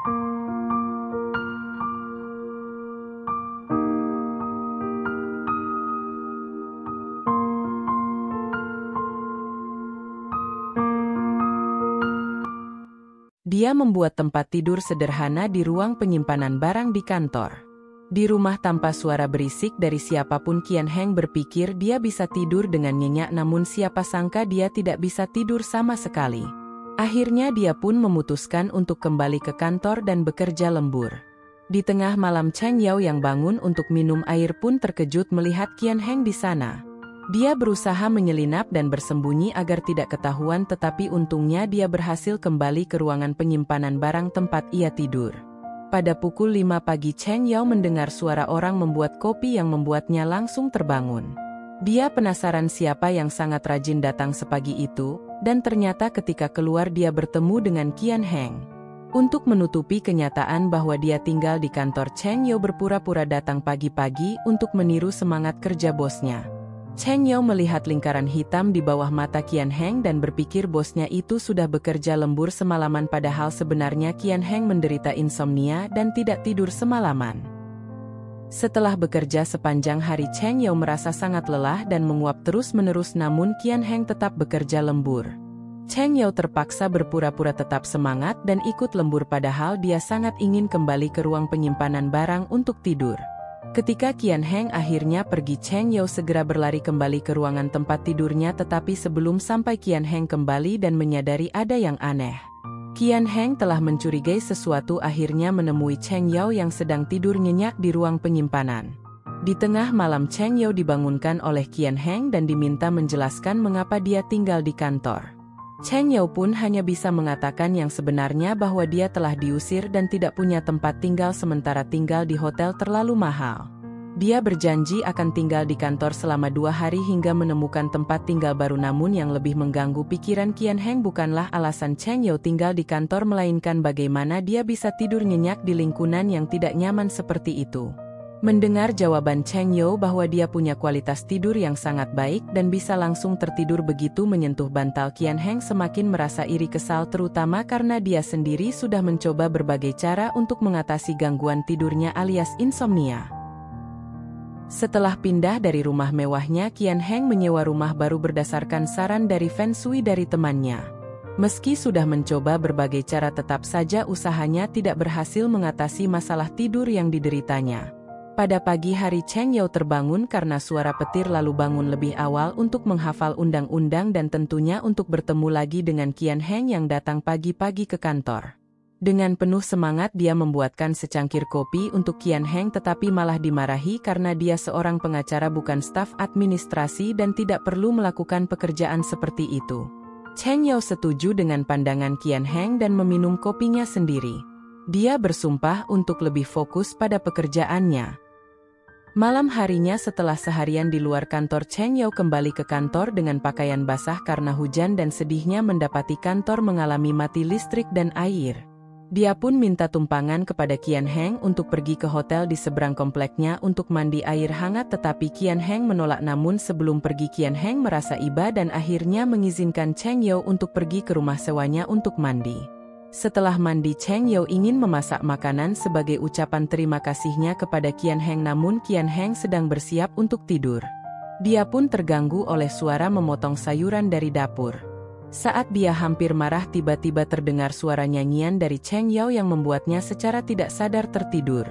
Dia membuat tempat tidur sederhana di ruang penyimpanan barang di kantor. Di rumah tanpa suara berisik dari siapapun, Qian Heng berpikir dia bisa tidur dengan nyenyak, namun siapa sangka dia tidak bisa tidur sama sekali. Akhirnya dia pun memutuskan untuk kembali ke kantor dan bekerja lembur. Di tengah malam, Cheng Yao yang bangun untuk minum air pun terkejut melihat Qian Heng di sana. Dia berusaha menyelinap dan bersembunyi agar tidak ketahuan, tetapi untungnya dia berhasil kembali ke ruangan penyimpanan barang tempat ia tidur. Pada pukul 5 pagi, Cheng Yao mendengar suara orang membuat kopi yang membuatnya langsung terbangun. Dia penasaran siapa yang sangat rajin datang sepagi itu, dan ternyata ketika keluar dia bertemu dengan Qian Heng. Untuk menutupi kenyataan bahwa dia tinggal di kantor, Cheng Yao berpura-pura datang pagi-pagi untuk meniru semangat kerja bosnya. Cheng Yao melihat lingkaran hitam di bawah mata Qian Heng dan berpikir bosnya itu sudah bekerja lembur semalaman, padahal sebenarnya Qian Heng menderita insomnia dan tidak tidur semalaman. Setelah bekerja sepanjang hari, Cheng Yao merasa sangat lelah dan menguap terus-menerus, namun Qian Heng tetap bekerja lembur. Cheng Yao terpaksa berpura-pura tetap semangat dan ikut lembur, padahal dia sangat ingin kembali ke ruang penyimpanan barang untuk tidur. Ketika Qian Heng akhirnya pergi, Cheng Yao segera berlari kembali ke ruangan tempat tidurnya, tetapi sebelum sampai Qian Heng kembali dan menyadari ada yang aneh. Qian Heng telah mencurigai sesuatu, akhirnya menemui Cheng Yao yang sedang tidur nyenyak di ruang penyimpanan. Di tengah malam, Cheng Yao dibangunkan oleh Qian Heng dan diminta menjelaskan mengapa dia tinggal di kantor. Cheng Yao pun hanya bisa mengatakan yang sebenarnya, bahwa dia telah diusir dan tidak punya tempat tinggal, sementara tinggal di hotel terlalu mahal. Dia berjanji akan tinggal di kantor selama 2 hari hingga menemukan tempat tinggal baru, namun yang lebih mengganggu pikiran Qian Heng bukanlah alasan Cheng Yao tinggal di kantor, melainkan bagaimana dia bisa tidur nyenyak di lingkungan yang tidak nyaman seperti itu. Mendengar jawaban Cheng Yao bahwa dia punya kualitas tidur yang sangat baik dan bisa langsung tertidur begitu menyentuh bantal, Qian Heng semakin merasa iri kesal, terutama karena dia sendiri sudah mencoba berbagai cara untuk mengatasi gangguan tidurnya alias insomnia. Setelah pindah dari rumah mewahnya, Qian Heng menyewa rumah baru berdasarkan saran dari Feng Shui dari temannya. Meski sudah mencoba berbagai cara, tetap saja usahanya tidak berhasil mengatasi masalah tidur yang dideritanya. Pada pagi hari, Cheng Yao terbangun karena suara petir, lalu bangun lebih awal untuk menghafal undang-undang dan tentunya untuk bertemu lagi dengan Qian Heng yang datang pagi-pagi ke kantor. Dengan penuh semangat dia membuatkan secangkir kopi untuk Qian Heng, tetapi malah dimarahi karena dia seorang pengacara bukan staf administrasi dan tidak perlu melakukan pekerjaan seperti itu. Cheng Yao setuju dengan pandangan Qian Heng dan meminum kopinya sendiri. Dia bersumpah untuk lebih fokus pada pekerjaannya. Malam harinya, setelah seharian di luar kantor, Cheng Yao kembali ke kantor dengan pakaian basah karena hujan dan sedihnya mendapati kantor mengalami mati listrik dan air. Dia pun minta tumpangan kepada Qian Heng untuk pergi ke hotel di seberang kompleknya untuk mandi air hangat, tetapi Qian Heng menolak. Namun sebelum pergi, Qian Heng merasa iba dan akhirnya mengizinkan Cheng Yao untuk pergi ke rumah sewanya untuk mandi. Setelah mandi, Cheng Yao ingin memasak makanan sebagai ucapan terima kasihnya kepada Qian Heng, namun Qian Heng sedang bersiap untuk tidur. Dia pun terganggu oleh suara memotong sayuran dari dapur. Saat dia hampir marah, tiba-tiba terdengar suara nyanyian dari Cheng Yao yang membuatnya secara tidak sadar tertidur.